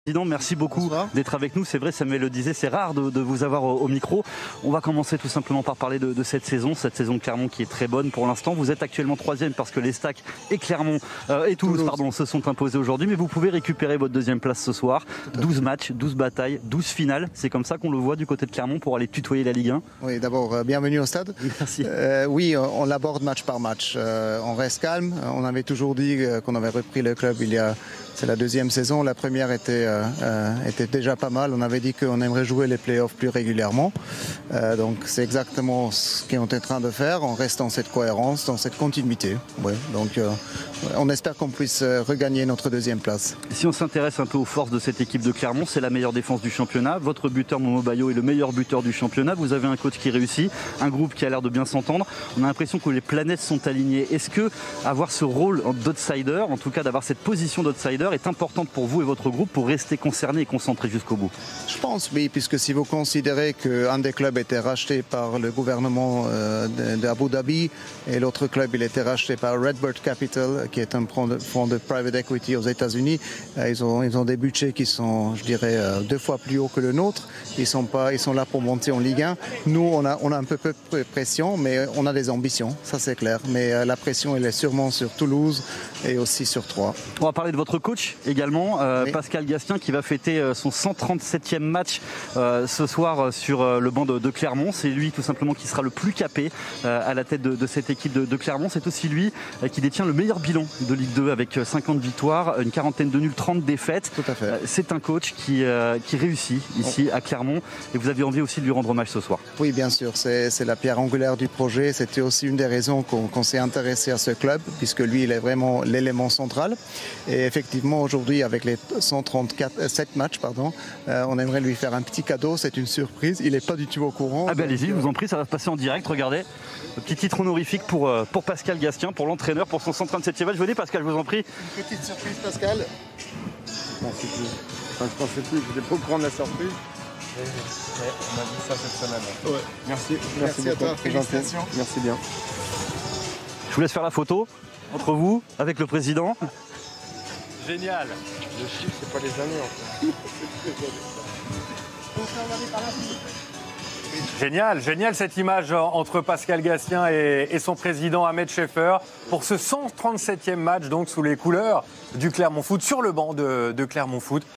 Président, merci beaucoup Bonsoir. d'être avec nous. C'est vrai, Samuel le disait, c'est rare de vous avoir au micro. On va commencer tout simplement par parler de cette saison de Clermont qui est très bonne pour l'instant. Vous êtes actuellement 3e parce que les Stacks et Clermont et Toulouse se sont imposés aujourd'hui, mais vous pouvez récupérer votre 2e place ce soir. 12 matchs, 12 batailles, 12 finales. C'est comme ça qu'on le voit du côté de Clermont pour aller tutoyer la Ligue 1. Oui, d'abord, bienvenue au stade. Merci. Oui, on l'aborde match par match. On reste calme. On avait toujours dit qu'on avait repris le club c'est la 2e saison. La première était déjà pas mal. On avait dit qu'on aimerait jouer les playoffs plus régulièrement. Donc c'est exactement ce qu'on est en train de faire. On reste dans cette cohérence, dans cette continuité. Ouais, donc on espère qu'on puisse regagner notre 2e place. Si on s'intéresse un peu aux forces de cette équipe de Clermont, c'est la meilleure défense du championnat. Votre buteur Momo Bayo est le meilleur buteur du championnat. Vous avez un coach qui réussit, un groupe qui a l'air de bien s'entendre. On a l'impression que les planètes sont alignées. Est-ce que avoir ce rôle d'outsider, en tout cas d'avoir cette position d'outsider, est importante pour vous et votre groupe pour rester concerné et concentré jusqu'au bout? Je pense oui, puisque si vous considérez qu'un des clubs était racheté par le gouvernement d'Abu Dhabi et l'autre club il était racheté par Redbird Capital, qui est un fonds de private equity aux États-Unis, ils ont des budgets qui sont, je dirais, 2 fois plus hauts que le nôtre. Ils sont là pour monter en Ligue 1. Nous, on a un peu de pression, mais on a des ambitions, ça c'est clair. Mais la pression, elle est sûrement sur Toulouse et aussi sur Troyes. On va parler de votre coach également, oui. Pascal Gastien, qui va fêter son 137e match ce soir sur le banc de Clermont. C'est lui tout simplement qui sera le plus capé à la tête de cette équipe de Clermont. C'est aussi lui qui détient le meilleur bilan de Ligue 2 avec 50 victoires, une quarantaine de nuls, 30 défaites. Tout à fait. C'est un coach qui réussit ici à Clermont et vous avez envie aussi de lui rendre hommage ce soir. Oui, bien sûr, c'est la pierre angulaire du projet. C'était aussi une des raisons qu'on s'est intéressé à ce club, puisque lui, il est vraiment l'élément central. Et effectivement, aujourd'hui, avec les 7 matchs, on aimerait lui faire un petit cadeau. C'est une surprise. Il n'est pas du tout au courant. Ah ben allez-y, je vous en prie, ça va se passer en direct. Regardez, le petit titre honorifique pour Pascal Gastien, pour l'entraîneur, pour son 137e match. Venez Pascal, je vous en prie. Une petite surprise, Pascal. Merci plus. Enfin, je pensais plus, je n'étais pas au courant de la surprise. On a dit ça cette semaine. Ouais. Merci à toi, félicitations. Merci bien. Je vous laisse faire la photo entre vous, avec le président. Génial. Le chiffre, c'est pas les années en fait. Génial cette image entre Pascal Gastien et son président Ahmed Scheffer pour ce 137e match donc sous les couleurs du Clermont Foot, sur le banc de Clermont Foot.